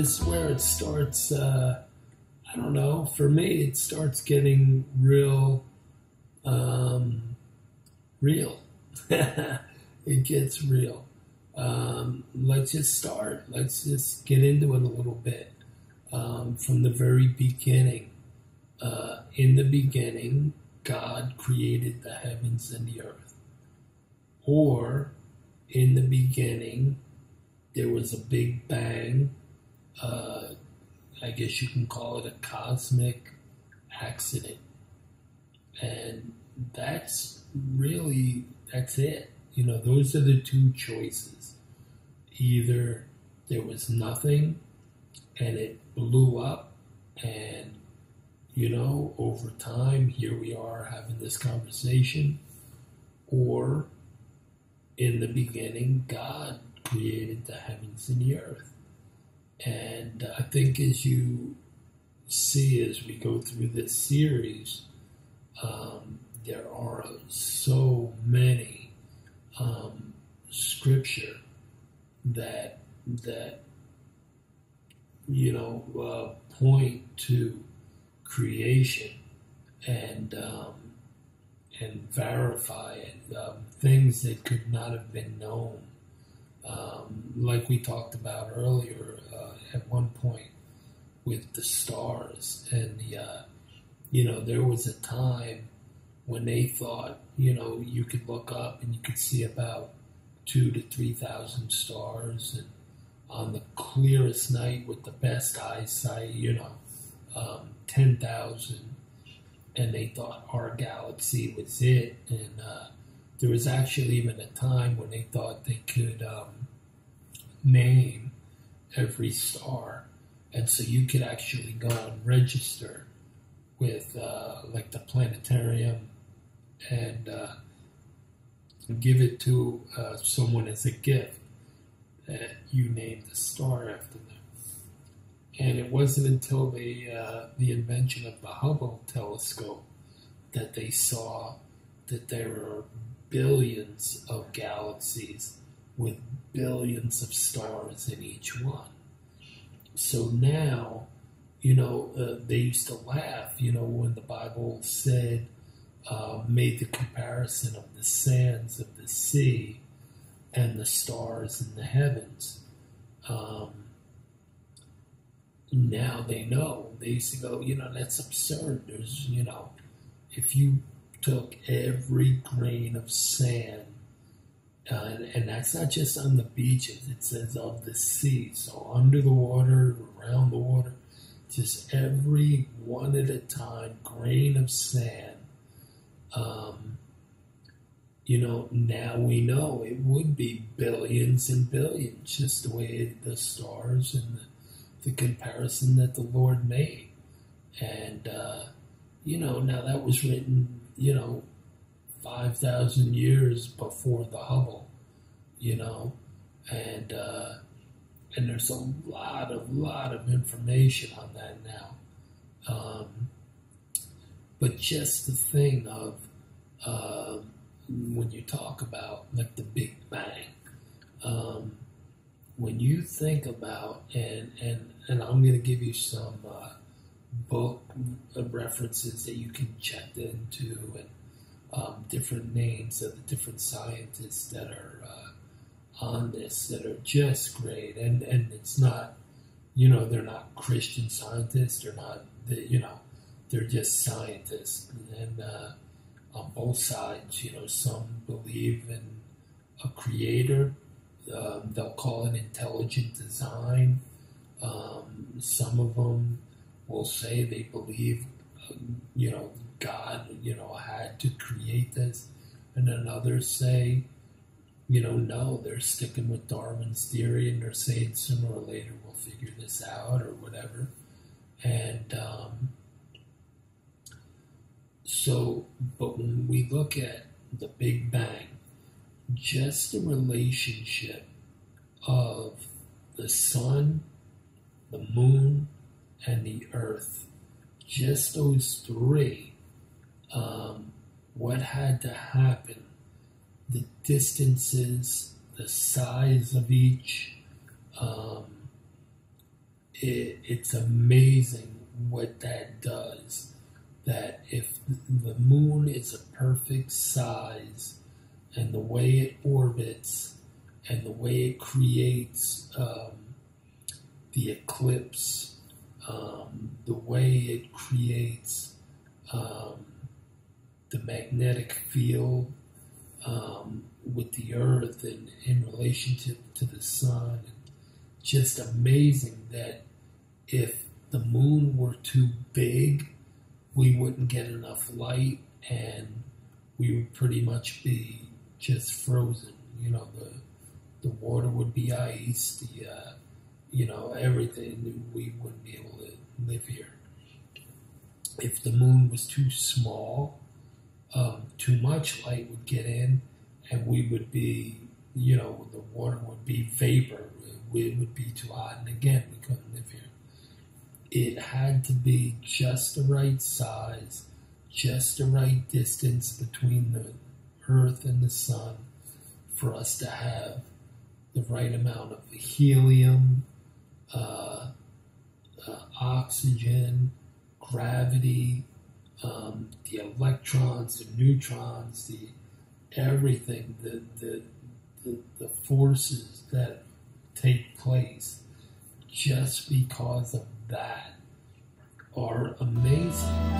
this is where it starts. I don't know. For me, it starts getting real. Real. It gets real. Let's just start. Let's just get into it a little bit. From the very beginning. In the beginning, God created the heavens and the earth. Or, in the beginning, there was a big bang. I guess you can call it a cosmic accident. And that's it. You know, those are the two choices. Either there was nothing and it blew up, and, you know, over time, here we are having this conversation. Or, in the beginning, God created the heavens and the earth. And I think as you see, as we go through this series, there are so many scripture that you know, point to creation and verify it. Things that could not have been known. Like we talked about earlier, at one point with the stars, and you know, there was a time when they thought, you know, you could look up and you could see about 2,000 to 3,000 stars, and on the clearest night with the best eyesight, you know, 10,000, and they thought our galaxy was it. And there was actually even a time when they thought they could name every star, and so you could actually go and register with like the planetarium and give it to someone as a gift that you named the star after them. And it wasn't until the invention of the Hubble telescope that they saw that there are billions of galaxies with billions of stars in each one. So now, you know, they used to laugh, you know, when the Bible said, made the comparison of the sands of the sea and the stars in the heavens. Now they know. They used to go, you know, that's absurd. There's, you know, if you took every grain of sand, and that's not just on the beaches, it says of the sea, so under the water, around the water, just every one at a time grain of sand, you know, now we know it would be billions and billions, just the way the stars and the comparison that the Lord made. And, you know, now that was written, you know, 5,000 years before the Hubble, you know, and there's a lot of information on that now. But just the thing of, when you talk about like the Big Bang, when you think about, and I'm going to give you some book references that you can check into, and different names of the different scientists that are on this that are just great, and it's not, you know, they're not Christian scientists, they're not, you know, they're just scientists, and on both sides, you know, some believe in a creator, they'll call it intelligent design, some of them will say they believe, you know, God, you know, had to create this, and then others say, you know, no, they're sticking with Darwin's theory, and they're saying sooner or later we'll figure this out or whatever. And so, but when we look at the Big Bang, just the relationship of the sun, the moon, and the earth, just those three, what had to happen, the distances, the size of each, it's amazing what that does. That if the moon is a perfect size, and the way it orbits, and the way it creates the eclipse, the way it creates the magnetic field with the Earth and in relationship to the sun. Just amazing that if the moon were too big, we wouldn't get enough light and we would pretty much be just frozen. You know, the water would be ice, everything. We wouldn't be able to live here. If the moon was too small, too much light would get in and we would be, the water would be vapor. It would be too hot, and again, we couldn't live here. It had to be just the right size, just the right distance between the Earth and the Sun for us to have the right amount of helium, oxygen, gravity, the electrons, the neutrons, everything, the forces that take place just because of that are amazing.